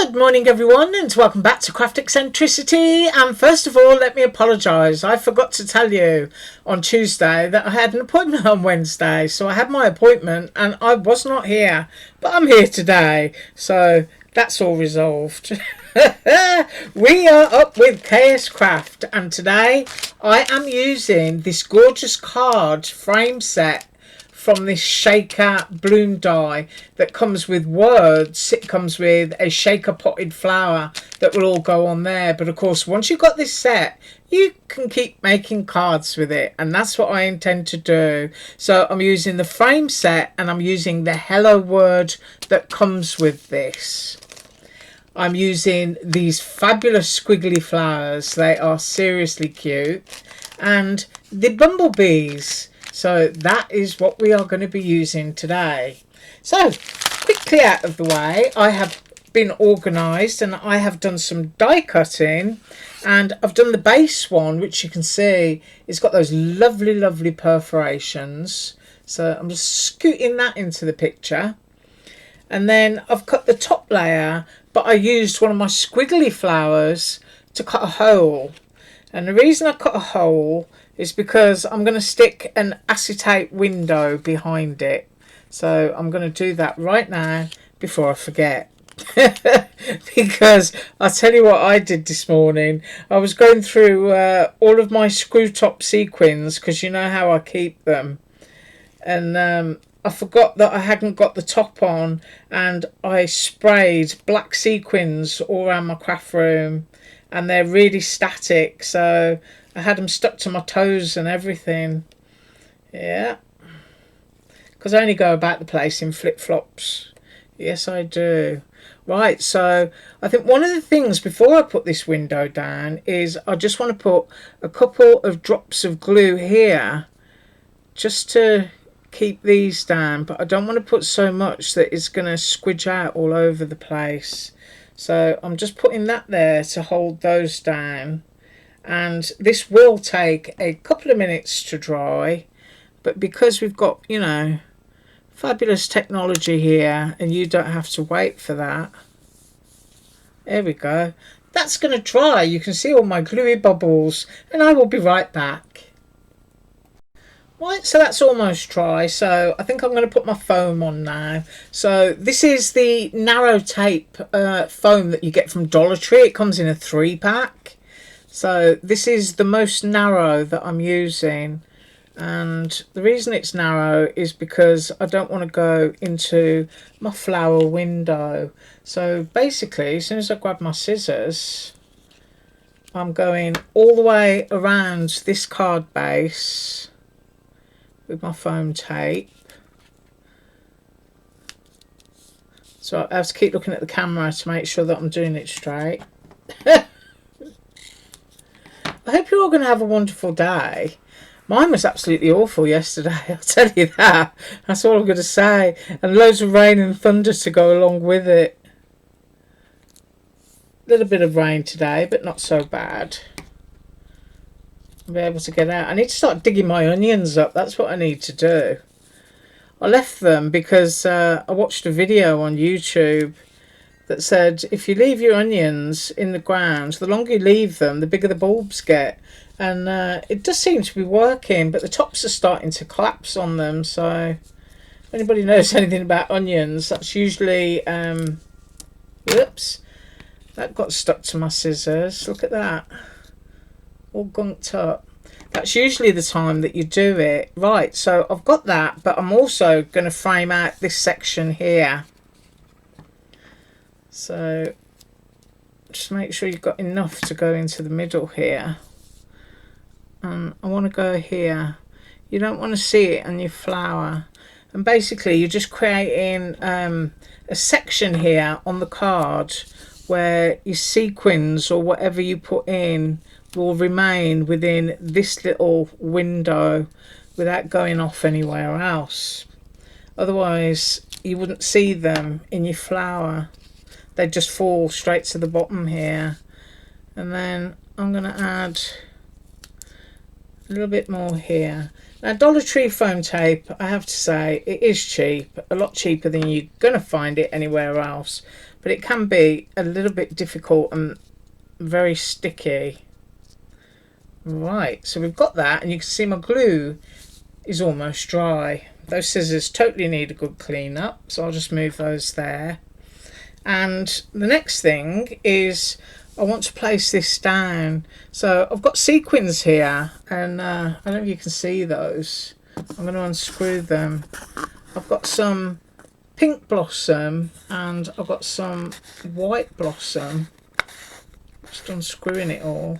Good morning everyone, and welcome back to Craft Eccentricity. And first of all, let me apologise. I forgot to tell you on Tuesday that I had an appointment on Wednesday. So I had my appointment and I was not here, but I'm here today. So that's all resolved. We are up with KSCRAFT, and today I am using this gorgeous card frame set from this shaker bloom die that comes with words. It comes with a shaker potted flower that will all go on there. But of course, once you've got this set, you can keep making cards with it, and that's what I intend to do. So I'm using the frame set, and I'm using the hello word that comes with this. I'm using these fabulous squiggly flowers. They are seriously cute. And the bumblebees. So that is what we are going to be using today. So quickly out of the way, I have been organised and I have done some die cutting, and I've done the base one, which you can see it's got those lovely perforations. So I'm just scooting that into the picture, and then I've cut the top layer, but I used one of my squiggly flowers to cut a hole. And the reason I cut a hole is because I'm going to stick an acetate window behind it. So I'm going to do that right now before I forget. Because I'll tell you what I did this morning. I was going through all of my screw top sequins, because you know how I keep them. And I forgot that I hadn't got the top on, and I sprayed black sequins all around my craft room. And they're really static, so I had them stuck to my toes and everything. Yeah. Because I only go about the place in flip-flops. Yes, I do. Right, so I think one of the things before I put this window down is I just want to put a couple of drops of glue here just to keep these down. But I don't want to put so much that it's going to squidge out all over the place. So I'm just putting that there to hold those down, and this will take a couple of minutes to dry, but because we've got, you know, fabulous technology here and you don't have to wait for that. There we go. That's going to dry. You can see all my gluey bubbles, and I will be right back. Right, so that's almost dry, so I think I'm going to put my foam on now. So this is the narrow tape foam that you get from Dollar Tree. It comes in a 3-pack. So this is the most narrow that I'm using, and the reason it's narrow is because I don't want to go into my flower window. So basically, as soon as I grab my scissors, I'm going all the way around this card base with my foam tape. So I have to keep looking at the camera to make sure that I'm doing it straight. I hope you're all going to have a wonderful day. Mine was absolutely awful yesterday, I'll tell you that. That's all I'm going to say. And loads of rain and thunder to go along with it. A little bit of rain today, but not so bad. I'll be able to get out. I need to start digging my onions up. That's what I need to do. I left them because I watched a video on YouTube that said if you leave your onions in the ground, the longer you leave them, the bigger the bulbs get. And it does seem to be working, but the tops are starting to collapse on them. So if anybody knows anything about onions, that's usually whoops, that got stuck to my scissors. Look at that, all gunked up. That's usually the time that you do it. Right, so I've got that, but I'm also going to frame out this section here. So just make sure you've got enough to go into the middle here. And I want to go here. You don't want to see it on your flower. And basically you're just creating a section here on the card where your sequins or whatever you put in will remain within this little window without going off anywhere else. Otherwise you wouldn't see them in your flower. They just fall straight to the bottom here. And then I'm going to add a little bit more here. Now Dollar Tree foam tape, I have to say, it is cheap, a lot cheaper than you're going to find it anywhere else. but it can be a little bit difficult and very sticky. Right, so we've got that, and you can see my glue is almost dry. Those scissors totally need a good clean up, so I'll just move those there. And the next thing is I want to place this down. So I've got sequins here, and I don't know if you can see those. I'm going to unscrew them. I've got some pink blossom and I've got some white blossom. Just unscrewing it all.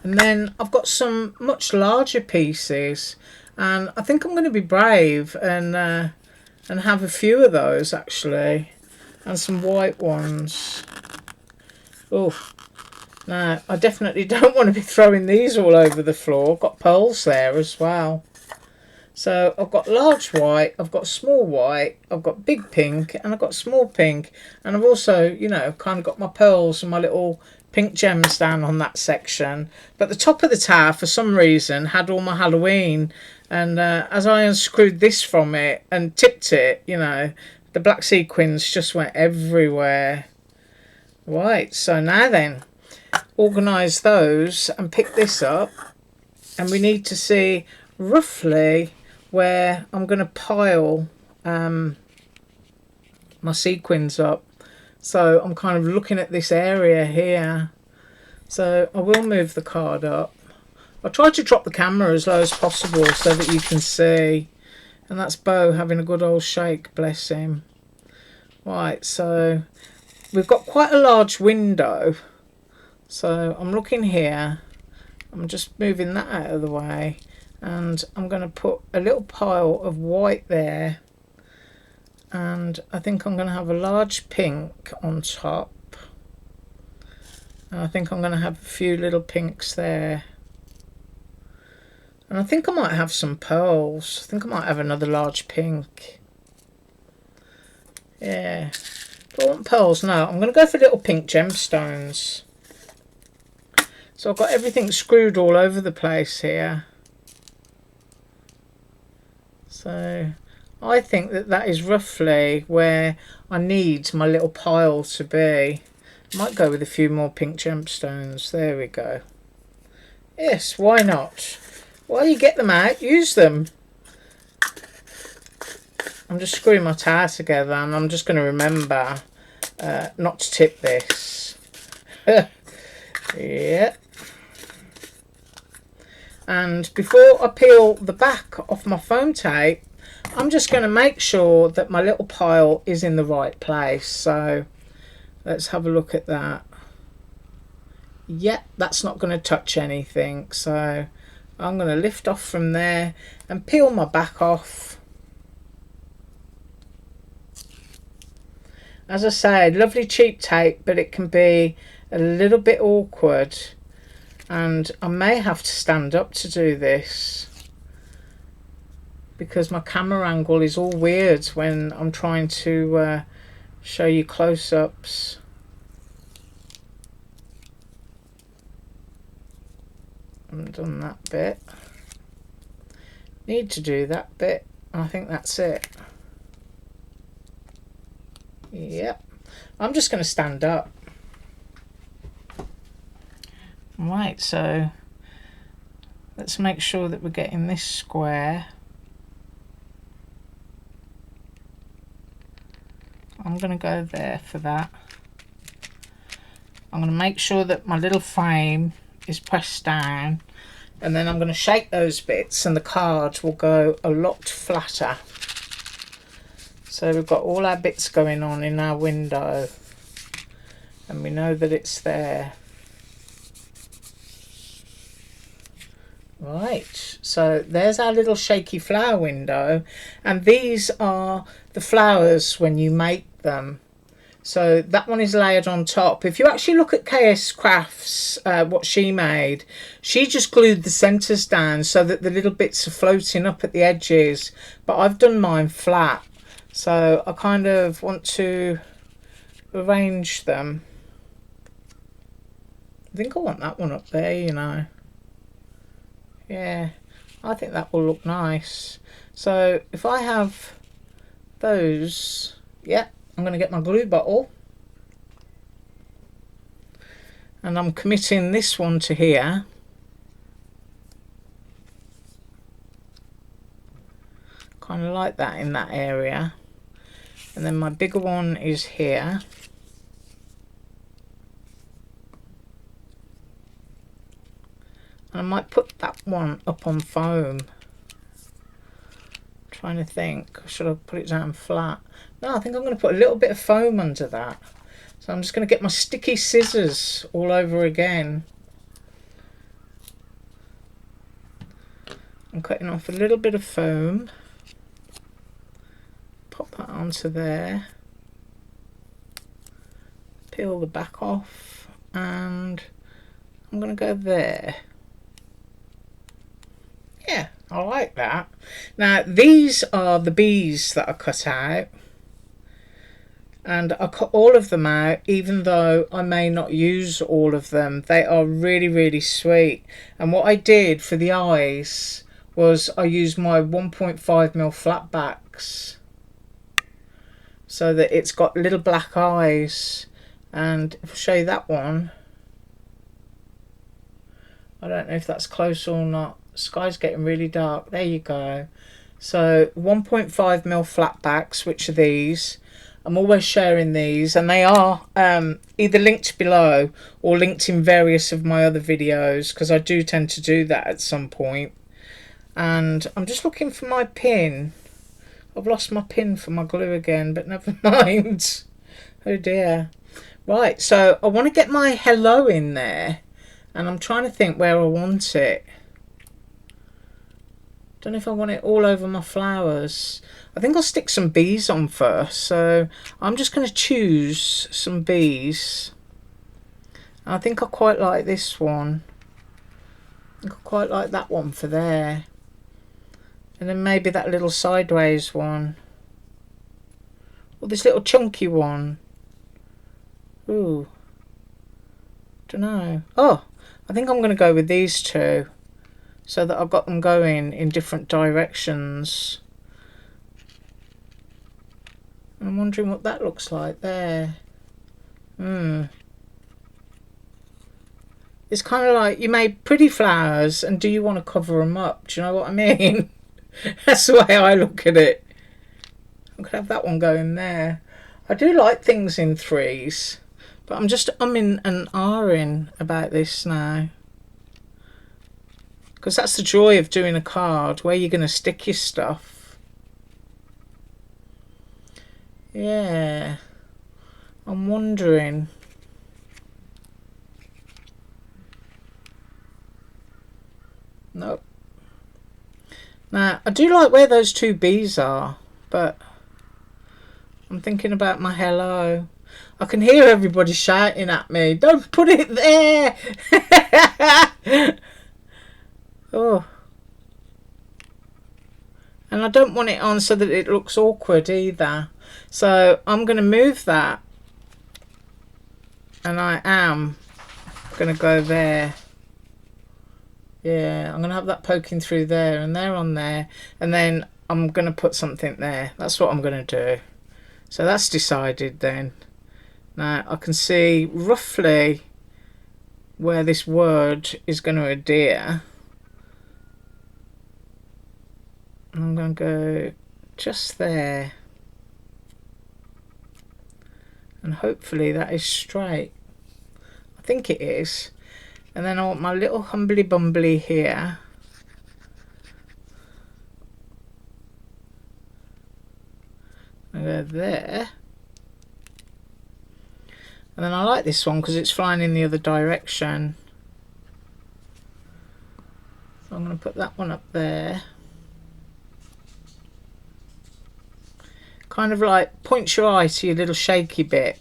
And then I've got some much larger pieces, and I think I'm going to be brave and have a few of those actually, and some white ones. Oh, no, I definitely don't want to be throwing these all over the floor. I've got pearls there as well. So I've got large white, I've got small white, I've got big pink, and I've got small pink. And I've also, you know, kind of got my pearls and my little pink gems down on that section. But the top of the tower, for some reason, had all my Halloween. And as I unscrewed this from it and tipped it, you know, the black sequins just went everywhere. Right, so now then, organise those and pick this up. And we need to see roughly where I'm going to pile my sequins up. So I'm kind of looking at this area here. So I will move the card up. I'll try to drop the camera as low as possible so that you can see. And that's Bo having a good old shake, bless him. Right, so we've got quite a large window. So I'm looking here. I'm just moving that out of the way. And I'm going to put a little pile of white there, and I think I'm going to have a large pink on top, and I think I'm going to have a few little pinks there, and I think I might have some pearls. I think I might have another large pink. Yeah, do I want pearls? No, I'm going to go for little pink gemstones. So I've got everything screwed all over the place here. So I think that that is roughly where I need my little pile to be. Might go with a few more pink gemstones. There we go. Yes, why not? While you get them out, use them. I'm just screwing my tower together, and I'm just going to remember not to tip this. Yeah. And before I peel the back off my foam tape, I'm just going to make sure that my little pile is in the right place. So let's have a look at that. Yep, that's not going to touch anything. So I'm going to lift off from there and peel my back off. As I say, lovely cheap tape, but it can be a little bit awkward. And I may have to stand up to do this because my camera angle is all weird when I'm trying to show you close-ups. I haven't done that bit. Need to do that bit. I think that's it. Yep. I'm just going to stand up. Right, so let's make sure that we're getting this square. I'm going to go there for that. I'm going to make sure that my little frame is pressed down, and then I'm going to shake those bits and the card will go a lot flatter. So we've got all our bits going on in our window, and we know that it's there. Right, so there's our little shaky flower window, and these are the flowers when you make them. So that one is layered on top. If you actually look at KSCRAFT's what she made, she just glued the centres down so that the little bits are floating up at the edges, but I've done mine flat. So I kind of want to arrange them. I think I want that one up there, you know. Yeah, I think that will look nice. So if I have those, yeah, I'm going to get my glue bottle. And I'm committing this one to here. Kind of like that in that area. And then my bigger one is here. And I might put that one up on foam. I'm trying to think, should I put it down flat? No, I think I'm going to put a little bit of foam under that. So I'm just going to get my sticky scissors all over again. I'm cutting off a little bit of foam. Pop that onto there. Peel the back off. And I'm going to go there. Yeah, I like that. Now, these are the bees that I cut out. And I cut all of them out, even though I may not use all of them. They are really, really sweet. And what I did for the eyes was I used my 1.5mm flat backs, so that it's got little black eyes. And if I show you that one, I don't know if that's close or not. The sky's getting really dark. There you go. So 1.5mm flat backs, which are these. I'm always sharing these, and they are either linked below or linked in various of my other videos, because I do tend to do that at some point. And I'm just looking for my pin. I've lost my pin for my glue again, but never mind. Oh dear. Right, so I want to get my hello in there, and I'm trying to think where I want it. Don't know if I want it all over my flowers. I think I'll stick some bees on first, so I'm just going to choose some bees. I think I quite like this one. I think I quite like that one for there. And then maybe that little sideways one. Or this little chunky one. Ooh. Don't know. Oh, I think I'm going to go with these two, so that I've got them going in different directions. I'm wondering what that looks like there. It's kind of like you made pretty flowers, and do you want to cover them up? Do you know what I mean? That's the way I look at it. I could have that one going there. I do like things in threes, but I'm just umming and ahhing about this now. Because that's the joy of doing a card, where you're going to stick your stuff. Yeah, I'm wondering. Nope. Now, I do like where those two bees are, but I'm thinking about my hello. I can hear everybody shouting at me, don't put it there! Oh. And I don't want it on so that it looks awkward either. So I'm going to move that, and I am going to go there. Yeah, I'm going to have that poking through there, and there on there, and then I'm going to put something there. That's what I'm going to do. So that's decided then. Now I can see roughly where this word is going to adhere. I'm going to go just there, and hopefully that is straight. I think it is. And then I want my little humbly bumbly here. I go there. And then I like this one because it's flying in the other direction. So I'm going to put that one up there. Kind of like points your eye to your little shaky bit.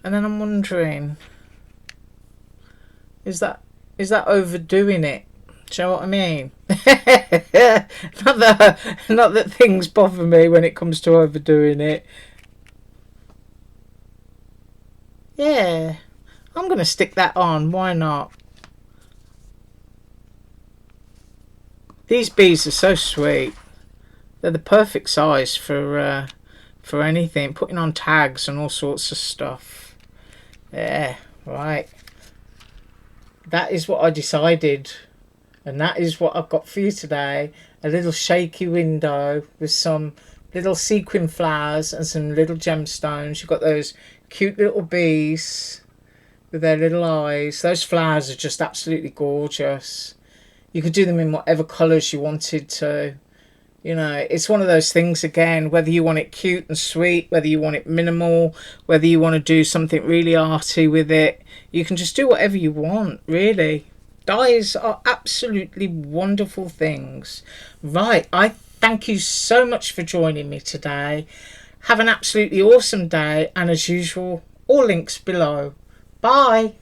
And then I'm wondering, is that overdoing it? Do you know what I mean? not that things bother me when it comes to overdoing it. Yeah, I'm going to stick that on. Why not? These bees are so sweet. They're the perfect size for for anything, putting on tags and all sorts of stuff. Yeah, right. That is what I decided, and that is what I've got for you today. A little shaky window with some little sequin flowers and some little gemstones. You've got those cute little bees with their little eyes. Those flowers are just absolutely gorgeous. You could do them in whatever colours you wanted to. You know, it's one of those things again, whether you want it cute and sweet, whether you want it minimal, whether you want to do something really arty with it, you can just do whatever you want, really. Dies are absolutely wonderful things. Right, I thank you so much for joining me today. Have an absolutely awesome day, and as usual, all links below. Bye.